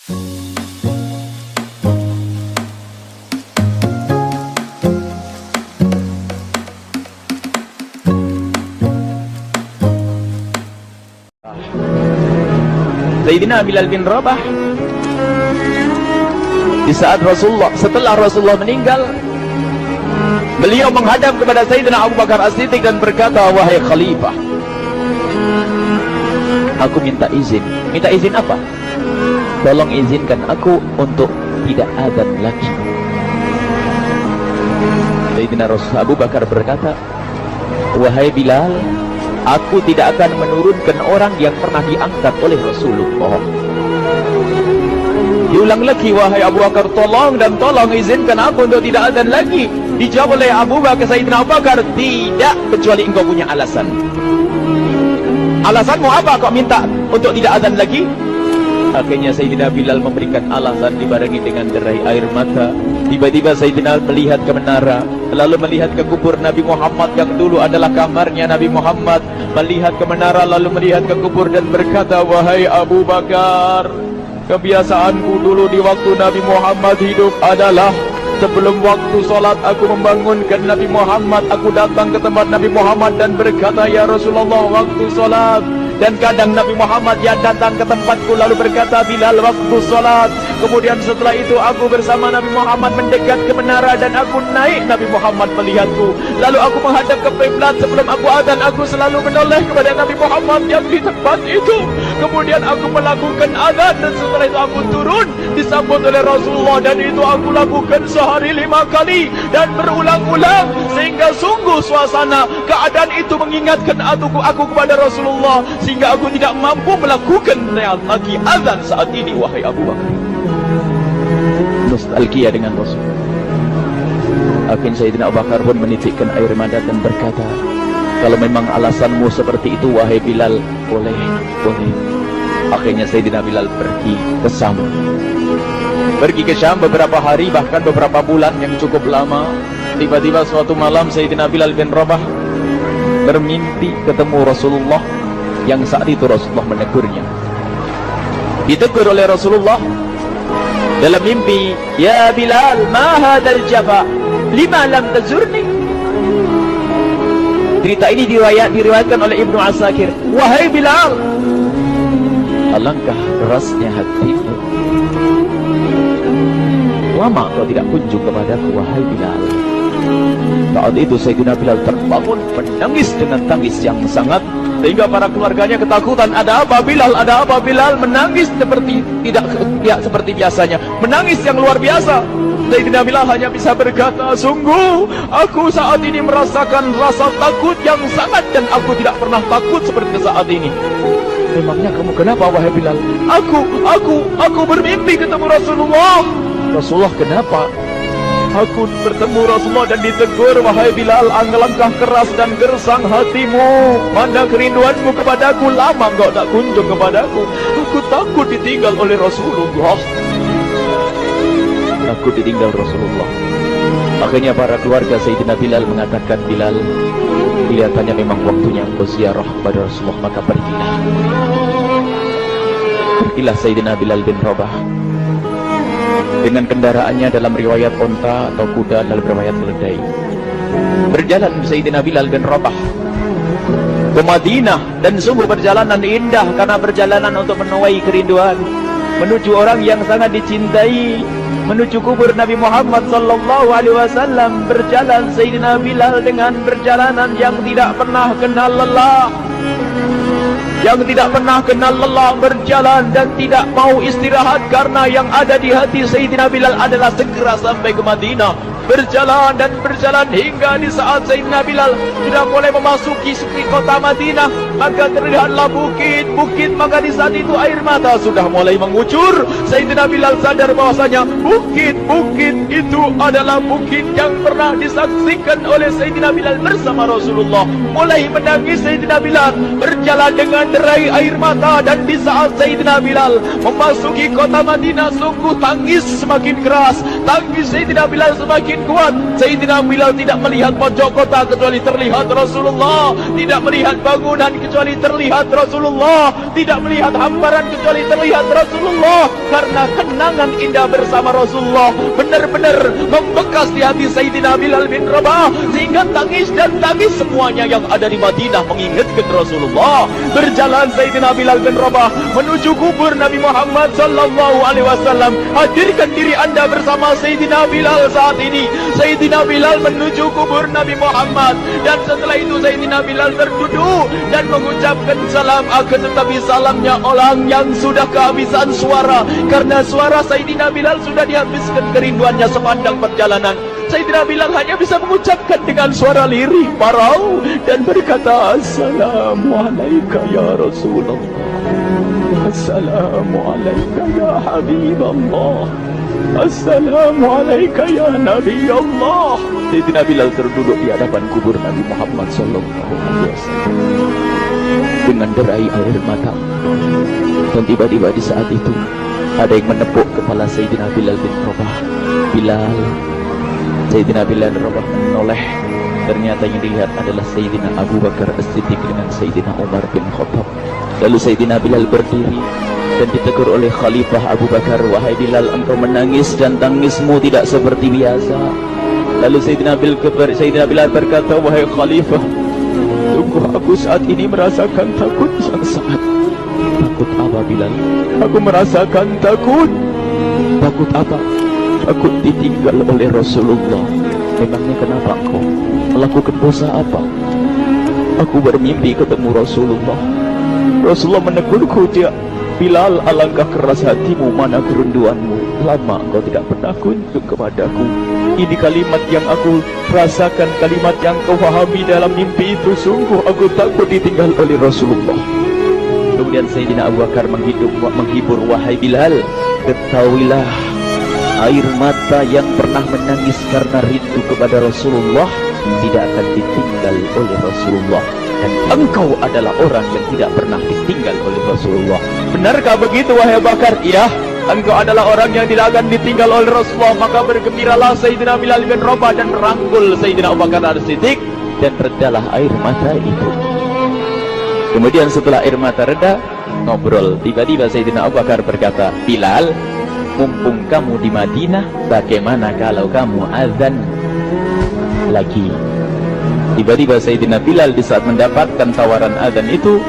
Sayyidina Bilal bin Rabah di saat setelah Rasulullah meninggal, beliau menghadap kepada Sayyidina Abu Bakar As-Siddiq dan berkata, wahai khalifah, aku minta izin. Minta izin apa? Tolong izinkan aku untuk tidak adzan lagi. Sayyidina Abu Bakar berkata, wahai Bilal, aku tidak akan menurunkan orang yang pernah diangkat oleh Rasulullah. Diulang lagi, wahai Abu Bakar, tolong dan tolong izinkan aku untuk tidak adzan lagi. Dijawab oleh Abu Bakar, Sayyidina Abu Bakar, tidak, kecuali engkau punya alasan. Alasanmu apa kau minta untuk tidak adzan lagi? Akhirnya Sayyidina Bilal memberikan alasan dibarengi dengan derai air mata. Tiba-tiba Sayyidina melihat ke menara, lalu melihat ke kubur Nabi Muhammad yang dulu adalah kamarnya Nabi Muhammad. Melihat ke menara, lalu melihat ke kubur dan berkata, wahai Abu Bakar, kebiasaanku dulu di waktu Nabi Muhammad hidup adalah sebelum waktu sholat aku membangunkan Nabi Muhammad. Aku datang ke tempat Nabi Muhammad dan berkata, ya Rasulullah, waktu sholat. Dan kadang Nabi Muhammad yang datang ke tempatku lalu berkata, Bilal, waktu sholat. Kemudian setelah itu aku bersama Nabi Muhammad mendekat ke menara dan aku naik. Nabi Muhammad melihatku, lalu aku menghadap ke kiblat. Sebelum aku adzan, aku selalu menoleh kepada Nabi Muhammad yang di tempat itu. Kemudian aku melakukan adzan dan setelah itu aku turun disambut oleh Rasulullah, dan itu aku lakukan sehari 5 kali dan berulang-ulang, sehingga sungguh suasana keadaan itu mengingatkan aku kepada Rasulullah, sehingga aku tidak mampu melakukan lagi azan saat ini. Wahai Abu Bakar, nostalgia dengan Rasul. Akhirnya Sayyidina Abu Bakar pun menitikkan air mata dan berkata, kalau memang alasanmu seperti itu, wahai Bilal, boleh. Akhirnya Sayyidina Bilal pergi ke Syam beberapa hari, bahkan beberapa bulan yang cukup lama. Tiba-tiba suatu malam Sayyidina Bilal bin Rabah bermimpi ketemu Rasulullah, yang saat itu Rasulullah menegurnya. Ditegur oleh Rasulullah dalam mimpi, ya Bilal, ma hadzal jafa, lima lam tazurni. Cerita ini diriwayatkan oleh Ibnu Asakir. Wahai Bilal, alangkah kerasnya hatimu, lama kau tidak kunjung kepadaku, wahai Bilal. Saat itu Sayyidina Bilal terbangun menangis dengan tangis yang sangat, sehingga para keluarganya ketakutan. Ada apa Bilal? Ada apa Bilal? Menangis tidak seperti biasanya, menangis yang luar biasa. Sayyidina Bilal hanya bisa berkata, sungguh aku saat ini merasakan rasa takut yang sangat, dan aku tidak pernah takut seperti saat ini. Memangnya kamu kenapa, wahai Bilal? Aku bermimpi ketemu Rasulullah. Rasulullah, kenapa? Aku bertemu Rasulullah dan ditegur, wahai Bilal, alangkah keras dan gersang hatimu. Mana kerinduanmu kepadaku, lama engkau tak kunjung kepadaku. Aku takut ditinggal oleh Rasulullah. Aku ditinggal Rasulullah. Akhirnya para keluarga Sayyidina Bilal mengatakan, Bilal, kelihatannya memang waktunya engkau ziarah kepada Rasulullah, maka pergilah. Pergilah Sayyidina Bilal bin Rabah dengan kendaraannya, dalam riwayat onta atau kuda, dalam riwayat keledai. Berjalan Sayyidina Bilal bin Rabah ke Madinah, dan sungguh perjalanan indah karena perjalanan untuk menuai kerinduan, menuju orang yang sangat dicintai, menuju kubur Nabi Muhammad sallallahu alaihi wasallam. Berjalan Sayyidina Bilal dengan perjalanan yang tidak pernah kenal lelah, berjalan dan tidak mau istirahat, karena yang ada di hati Sayyidina Bilal adalah segera sampai ke Madinah. Berjalan dan berjalan hingga di saat Sayyidina Bilal sudah mulai memasuki kota Madinah, maka terlihatlah bukit-bukit. Maka di saat itu air mata sudah mulai mengucur. Sayyidina Bilal sadar bahwasanya bukit-bukit itu adalah bukit yang pernah disaksikan oleh Sayyidina Bilal bersama Rasulullah. Mulai menangis Sayyidina Bilal, berjalan dengan derai air mata. Dan di saat Sayyidina Bilal memasuki kota Madinah, sungguh tangis semakin keras, tangis Sayyidina Bilal semakin semakin kuat. Sayyidina Bilal tidak melihat pojok kota kecuali terlihat Rasulullah, tidak melihat bangunan kecuali terlihat Rasulullah, tidak melihat hamparan kecuali terlihat Rasulullah. Karena kenangan indah bersama Rasulullah benar-benar membekas di hati Sayyidina Bilal bin Rabah, sehingga tangis dan tangis semuanya yang ada di Madinah mengingatkan Rasulullah. Berjalan Sayyidina Bilal bin Rabah menuju kubur Nabi Muhammad sallallahu alaihi wasallam. Hadirkan diri anda bersama Sayyidina Bilal saat ini. Sayyidina Bilal menuju kubur Nabi Muhammad, dan setelah itu Sayyidina Bilal terduduk dan mengucapkan salam, akan tetapi salamnya orang yang sudah kehabisan suara, karena suara Sayyidina Bilal sudah dihabiskan kerinduannya sepanjang perjalanan. Sayyidina Bilal hanya bisa mengucapkan dengan suara lirih parau dan berkata, Assalamualaikum ya Rasulullah, Assalamualaikum ya Habiballah, Assalamualaikum ya Nabi Allah. Sayyidina Bilal terduduk di hadapan kubur Nabi Muhammad sallallahu alaihi wasallam dengan derai air mata. Dan tiba-tiba di saat itu ada yang menepuk kepala Sayyidina Bilal bin Rabah. Bilal. Sayyidina Bilal bin Rabah menoleh. Ternyata yang dilihat adalah Sayyidina Abu Bakar As-Siddiq dengan Sayyidina Umar bin Khattab. Lalu Sayyidina Bilal berdiri dan ditegur oleh Khalifah Abu Bakar, wahai Bilal, engkau menangis dan tangismu tidak seperti biasa. Lalu Sayyidina Bilal berkata, wahai Khalifah, sungguh aku saat ini merasakan takut yang sangat. Takut apa Bilal? Aku merasakan takut. Takut apa? Takut ditinggal oleh Rasulullah. Memangnya kenapa engkau melakukan dosa apa? Aku bermimpi ketemu Rasulullah. Rasulullah menegurku, dia, Bilal, alangkah keras hatimu, mana kerinduanmu. Lama engkau tidak pernah kunjung kepadaku. Ini kalimat yang aku rasakan, kalimat yang kau pahami dalam mimpi itu. Sungguh aku takut ditinggal oleh Rasulullah. Kemudian Sayyidina Abu Bakar menghibur, wahai Bilal, ketahuilah, air mata yang pernah menangis karena rindu kepada Rasulullah tidak akan ditinggal oleh Rasulullah. Dan engkau adalah orang yang tidak pernah ditinggal oleh Rasulullah. Benarkah begitu wahai Abu Bakar? Iya, engkau adalah orang yang tidak akan ditinggal oleh Rasulullah. Maka bergembiralah Sayyidina Bilal bin Rabah dan merangkul Sayyidina Abu Bakar As-Siddiq, dan redalah air mata itu. Kemudian setelah air mata reda, ngobrol. Tiba-tiba Sayyidina Abu Bakar berkata, Bilal, mumpung kamu di Madinah, bagaimana kalau kamu azan lagi? Tiba-tiba Sayyidina Bilal di saat mendapatkan tawaran azan itu,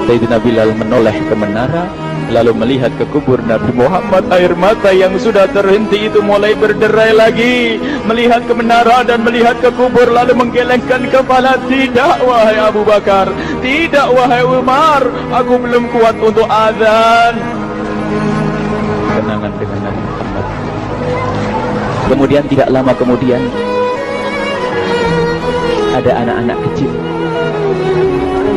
Sayyidina Bilal menoleh ke menara, lalu melihat ke kubur Nabi Muhammad. Air mata yang sudah terhenti itu mulai berderai lagi. Melihat ke menara dan melihat ke kubur, lalu menggelengkan kepala. Tidak wahai Abu Bakar, tidak wahai Umar, aku belum kuat untuk azan. Kenangan dengan Nabi Muhammad. Kemudian tidak lama kemudian ada anak-anak kecil.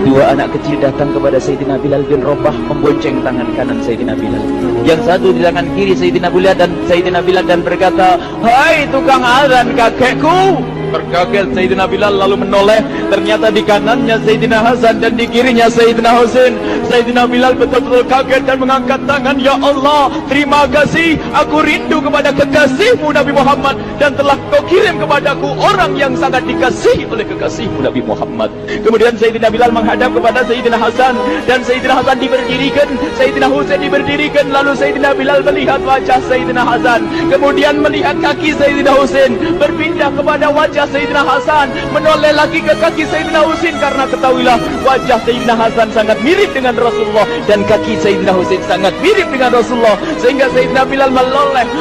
Dua anak kecil datang kepada Sayyidina Bilal bin Rabah, membonceng tangan kanan Sayyidina Bilal. Yang satu di tangan kiri Sayyidina Bilal dan berkata, hai tukang azan kakekku. Terkaget Sayyidina Bilal lalu menoleh. Ternyata di kanannya Sayyidina Hasan dan di kirinya Sayyidina Husain. Sayyidina Bilal betul-betul kaget dan mengangkat tangan, ya Allah, terima kasih, aku rindu kepada kekasihmu Nabi Muhammad, dan telah kau kirim kepadaku orang yang sangat dikasihi oleh kekasihmu Nabi Muhammad. Kemudian Sayyidina Bilal menghadap kepada Sayyidina Hasan, dan Sayyidina Hasan diberdirikan, Sayyidina Husain diberdirikan. Lalu Sayyidina Bilal melihat wajah Sayyidina Hasan, kemudian melihat kaki Sayyidina Husain, berpindah kepada wajah Sayyidina Hasan, menoleh lagi ke kaki Sayyidina Husain, karena ketahuilah wajah Sayyidina Hasan sangat mirip dengan Rasulullah dan kaki Sayyidina Husain sangat mirip dengan Rasulullah, sehingga Sayyidina Bilal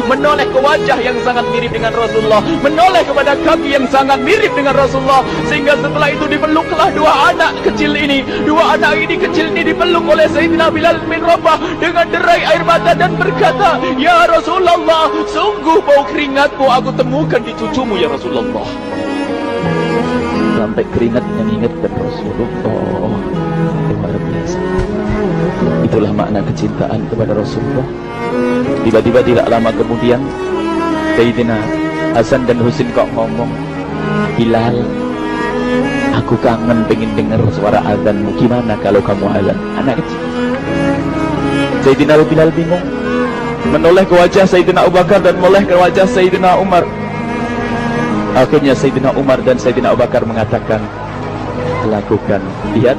menoleh ke wajah yang sangat mirip dengan Rasulullah, menoleh kepada kaki yang sangat mirip dengan Rasulullah, sehingga setelah itu dipeluklah dua anak kecil ini dipeluk oleh Sayyidina Bilal bin Rabah dengan derai air mata dan berkata, ya Rasulullah, sungguh bau keringatmu aku temukan di cucumu ya Rasulullah. Sampai keringat mengingatkan Rasulullah. Luar biasa. Itulah makna kecintaan kepada Rasulullah. Tiba-tiba tidak lama kemudian Sayyidina Hasan dan Husain kok ngomong, Bilal, aku kangen pengen dengar suara azanmu. Gimana kalau kamu azan? Anak kecil. Sayyidina Bilal bingung, menoleh ke wajah Sayyidina Abu Bakar dan menoleh ke wajah Sayyidina Umar. Akhirnya Sayyidina Umar dan Sayyidina Abu Bakar mengatakan, lakukan. Lihat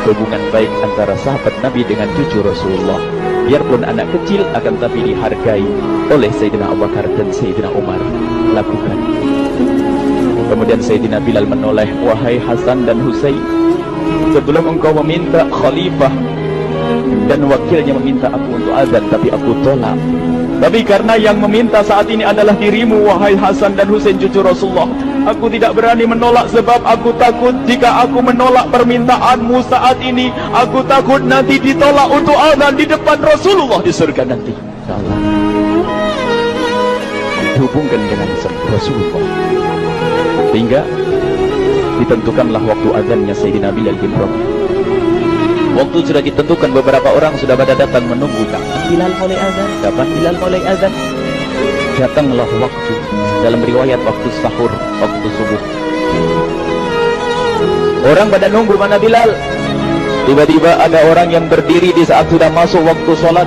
hubungan baik antara sahabat Nabi dengan cucu Rasulullah. Biarpun anak kecil, akan tapi dihargai oleh Sayyidina Abu Bakar dan Sayyidina Umar. Lakukan. Kemudian Sayyidina Bilal menoleh, wahai Hasan dan Husain, sebelum engkau meminta khalifah dan wakilnya meminta aku untuk azan, tapi aku tolak. Tapi karena yang meminta saat ini adalah dirimu, wahai Hasan dan Husain cucu Rasulullah, aku tidak berani menolak, sebab aku takut jika aku menolak permintaanmu saat ini, aku takut nanti ditolak untuk azan di depan Rasulullah di surga nanti. Allah dihubungkan dengan Rasulullah, sehingga ditentukanlah waktu azannya Sayyidina Bilal bin Rabah. Waktu sudah ditentukan, beberapa orang sudah pada datang menunggu, kapan Bilal mulai azan, kapan Bilal mulai azan. Datanglah waktu, dalam riwayat waktu sahur, waktu subuh. Orang pada nunggu mana Bilal. Tiba-tiba ada orang yang berdiri di saat sudah masuk waktu sholat.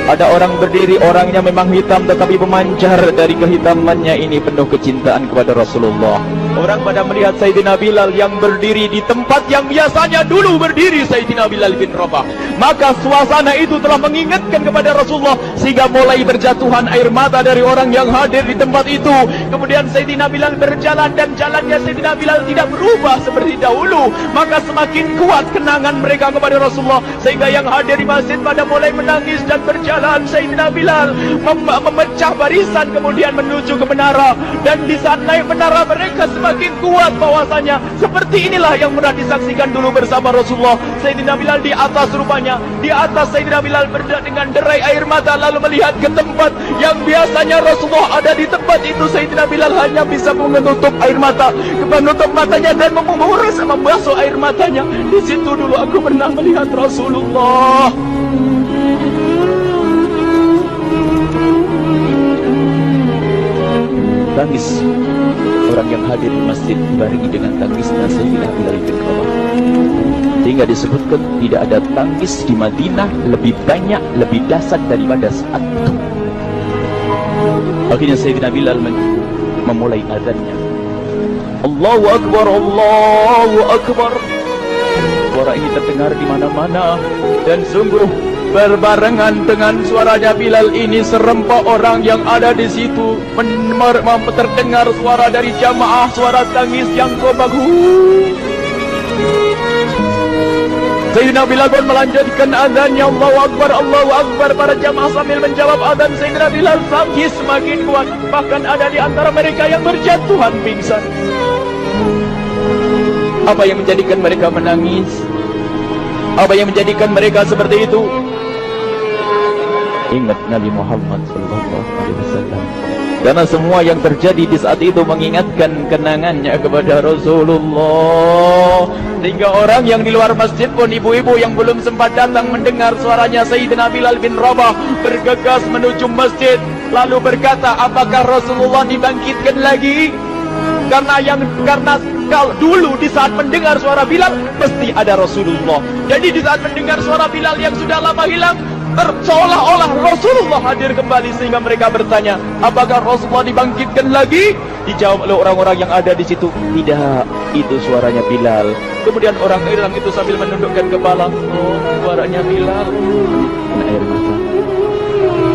Ada orang berdiri, orangnya memang hitam tetapi memancar dari kehitamannya ini penuh kecintaan kepada Rasulullah. Orang pada melihat Sayyidina Bilal yang berdiri di tempat yang biasanya dulu berdiri Sayyidina Bilal bin Rabah. Maka suasana itu telah mengingatkan kepada Rasulullah, sehingga mulai berjatuhan air mata dari orang yang hadir di tempat itu. Kemudian Sayyidina Bilal berjalan, dan jalannya Sayyidina Bilal tidak berubah seperti dahulu. Maka semakin kuat kenangan mereka kepada Rasulullah, sehingga yang hadir di masjid pada mulai menangis dan berjalan. Sayyidina Bilal memecah barisan kemudian menuju ke menara, dan di saat naik menara mereka semakin kuat bahwasanya seperti inilah yang pernah disaksikan dulu bersama Rasulullah. Sayyidina Bilal di atas, rupanya di atas Sayyidina Bilal berada dengan derai air mata, lalu melihat ke tempat yang biasanya Rasulullah ada di tempat itu. Sayyidina Bilal hanya bisa menutup air mata, menutup matanya dan membasuh air matanya. Di situ dulu aku pernah melihat Rasulullah. Tangis orang yang hadir di masjid dibarengi dengan tangisnya Sayyidina Bilal bin Rabah, sehingga disebutkan tidak ada tangis di Madinah lebih banyak, lebih dahsyat daripada saat itu. Akhirnya Sayyidina Bilal memulai azannya. Allahu Akbar, Allahu Akbar. Suara ini terdengar di mana-mana, dan sungguh berbarengan dengan suaranya Bilal ini serempak orang yang ada di situ terdengar suara dari jamaah, suara tangis yang kobahu. Sayyidina Bilal pun melanjutkan azannya, Allahu Akbar, Allahu Akbar. Para jamaah sambil menjawab azan Sayyidina Bilal tangis semakin kuat, bahkan ada di antara mereka yang berjatuhan pingsan. Apa yang menjadikan mereka menangis? Apa yang menjadikan mereka seperti itu? Ingat Nabi Muhammad SAW. Karena semua yang terjadi di saat itu mengingatkan kenangannya kepada Rasulullah, sehingga orang yang di luar masjid pun, ibu-ibu yang belum sempat datang mendengar suaranya Sayyidina Bilal bin Rabah, bergegas menuju masjid lalu berkata, apakah Rasulullah dibangkitkan lagi? Karena kalau dulu di saat mendengar suara Bilal pasti ada Rasulullah. Jadi di saat mendengar suara Bilal yang sudah lama hilang, seolah-olah Rasulullah hadir kembali, sehingga mereka bertanya, apakah Rasulullah dibangkitkan lagi? Dijawab oleh orang-orang yang ada di situ, tidak, itu suaranya Bilal. Kemudian orang-orang itu sambil menundukkan kepala, oh, suaranya Bilal. Air mata.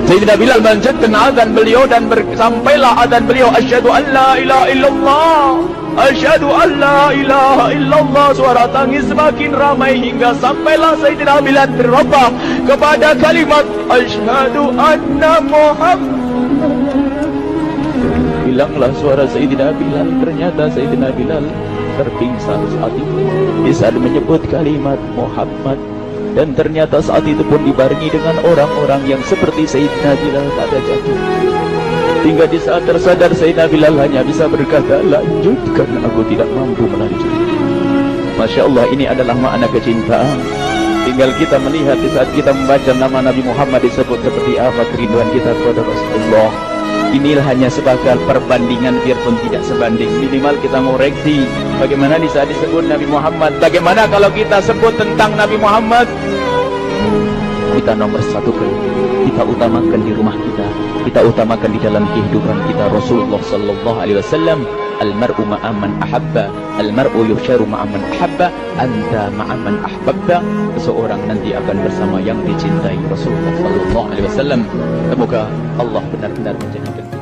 Sayyidina Bilal melanjutkan azan beliau, dan sampailah azan beliau, asyhadu an la ilaha illallah, asyhadu an la ilaha illallah. Suara tangis semakin ramai hingga sampailah Sayyidina Bilal bin Rabah kepada kalimat asyhadu anna Muhammad. Hilanglah suara Sayyidina Bilal. Ternyata Sayyidina Bilal terpingsan saat itu di saat menyebut kalimat Muhammad. Dan ternyata saat itu pun dibarengi dengan orang-orang yang seperti Sayyidina Bilal pada jatuh. Hingga di saat tersadar Sayyidina Bilal hanya bisa berkata, lanjutkan, aku tidak mampu melanjutkan. Masya Allah, ini adalah makna kecintaan. Tinggal kita melihat di saat kita membaca nama Nabi Muhammad disebut seperti apa kerinduan kita kepada Rasulullah. Inilah hanya sebagai perbandingan, biarpun tidak sebanding. Minimal kita ngoreksi bagaimana di saat disebut Nabi Muhammad. Bagaimana kalau kita sebut tentang Nabi Muhammad, kita nomor satu kali. kita utamakan di rumah kita utamakan di dalam kehidupan kita. Rasulullah sallallahu alaihi wasallam, al-mar'u ma'aman ahabba, al-mar'u yusharu ma'aman ahabba, anta ma'aman ahbabta. Seseorang nanti akan bersama yang dicintai. Rasulullah sallallahu alaihi wasallam. Semoga Allah benar-benar menjadikan